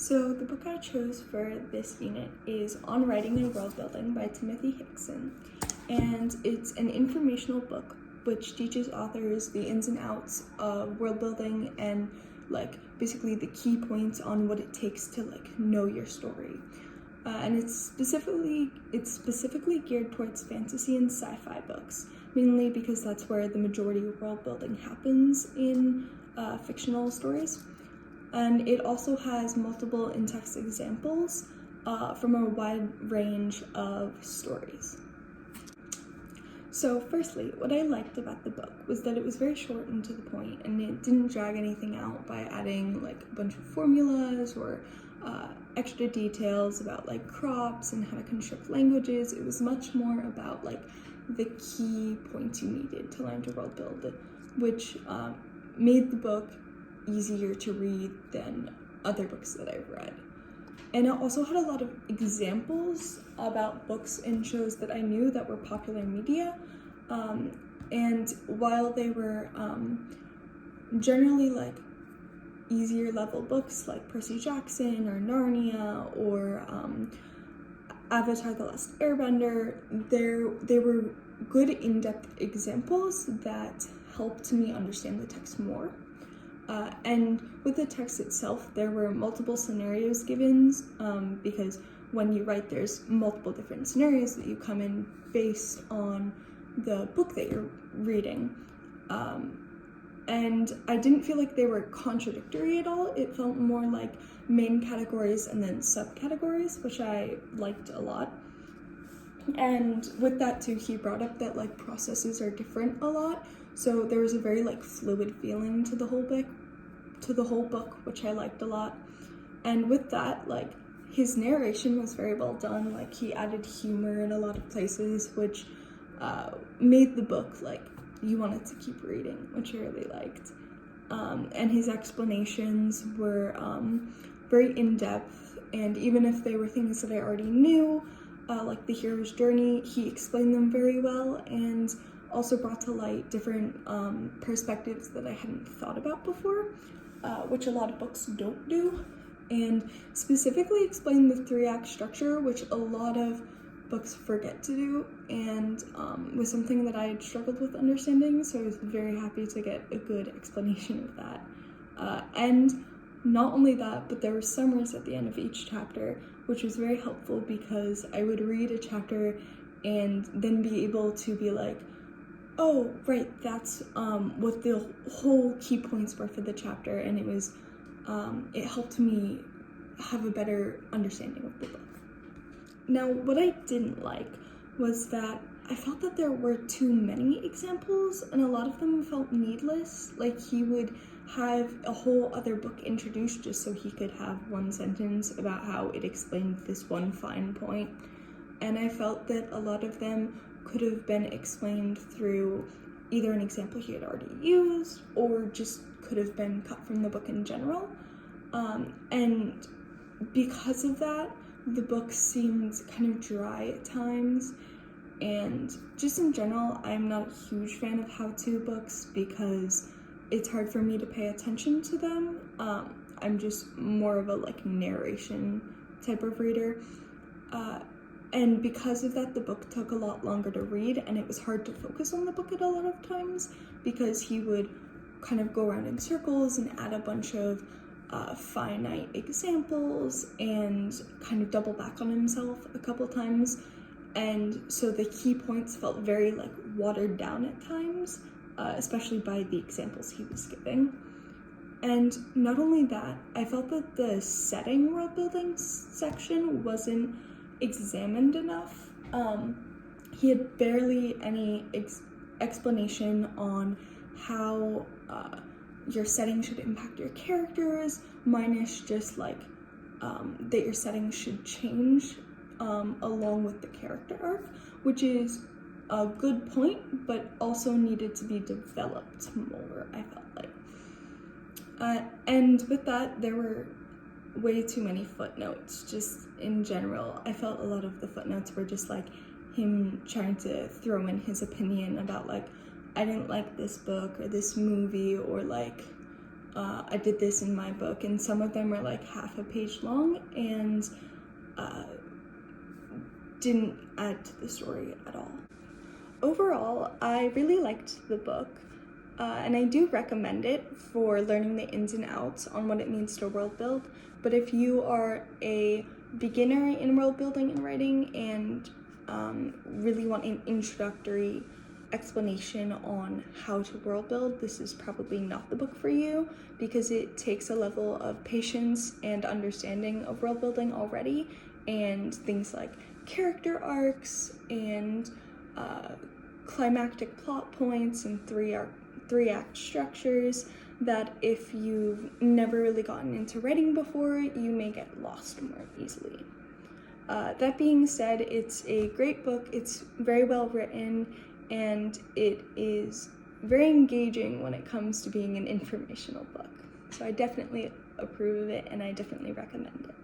So the book I chose for this unit is On Writing and Worldbuilding by Timothy Hickson, and it's an informational book which teaches authors the ins and outs of world building and basically the key points on what it takes to know your story. And it's specifically geared towards fantasy and sci-fi books, mainly because that's where the majority of world building happens in fictional stories. And it also has multiple in-text examples from a wide range of stories. So firstly, what I liked about the book was that it was very short and to the point, and it didn't drag anything out by adding a bunch of formulas or extra details about crops and how to construct languages. It was much more about the key points you needed to learn to world build, which made the book easier to read than other books that I've read. And it also had a lot of examples about books and shows that I knew that were popular media. And while they were generally easier level books like Percy Jackson or Narnia or Avatar: The Last Airbender, they were good in-depth examples that helped me understand the text more. And with the text itself, there were multiple scenarios given because when you write, there's multiple different scenarios that you come in based on the book that you're reading. And I didn't feel like they were contradictory at all. It felt more like main categories and then subcategories, which I liked a lot. And with that too, he brought up that processes are different a lot. So there was a very fluid feeling to the whole book, which I liked a lot. And with that, his narration was very well done. He added humor in a lot of places, which made the book you wanted to keep reading, which I really liked. And his explanations were very in-depth, and even if they were things that I already knew, like the hero's journey, he explained them very well and also brought to light different perspectives that I hadn't thought about before, which a lot of books don't do, and specifically explained the 3-act structure, which a lot of books forget to do, and was something that I had struggled with understanding, so I was very happy to get a good explanation of that. And not only that, but there were summaries at the end of each chapter, which was very helpful because I would read a chapter and then be able to be oh, right, that's what the whole key points were for the chapter, and it was, it helped me have a better understanding of the book. Now, what I didn't like was that I felt that there were too many examples, and a lot of them felt needless. He would have a whole other book introduced just so he could have one sentence about how it explained this one fine point. And I felt that a lot of them could have been explained through either an example he had already used or just could have been cut from the book in general. And because of that, the book seemed kind of dry at times, and just in general, I'm not a huge fan of how-to books because it's hard for me to pay attention to them. I'm just more of a narration type of reader. And because of that, the book took a lot longer to read, and it was hard to focus on the book at a lot of times because he would kind of go around in circles and add a bunch of finite examples and kind of double back on himself a couple times. And so the key points felt very watered down at times, especially by the examples he was giving. And not only that, I felt that the setting world building section wasn't examined enough. He had barely any explanation on how your setting should impact your characters, minus just that your setting should change along with the character arc, which is a good point, but also needed to be developed more, I felt like. And with that, there were way too many footnotes, just in general. I felt a lot of the footnotes were just him trying to throw in his opinion about I didn't like this book or this movie, or I did this in my book, and some of them are like half a page long and didn't add to the story at all. Overall, I really liked the book, and I do recommend it for learning the ins and outs on what it means to world build. But if you are a beginner in world building and writing and really want an introductory explanation on how to world build, this is probably not the book for you, because it takes a level of patience and understanding of world building already, and things like character arcs and climactic plot points and three act structures that if you've never really gotten into writing before, you may get lost more easily. That being said, it's a great book, it's very well written, and it is very engaging when it comes to being an informational book. So I definitely approve of it, and I definitely recommend it.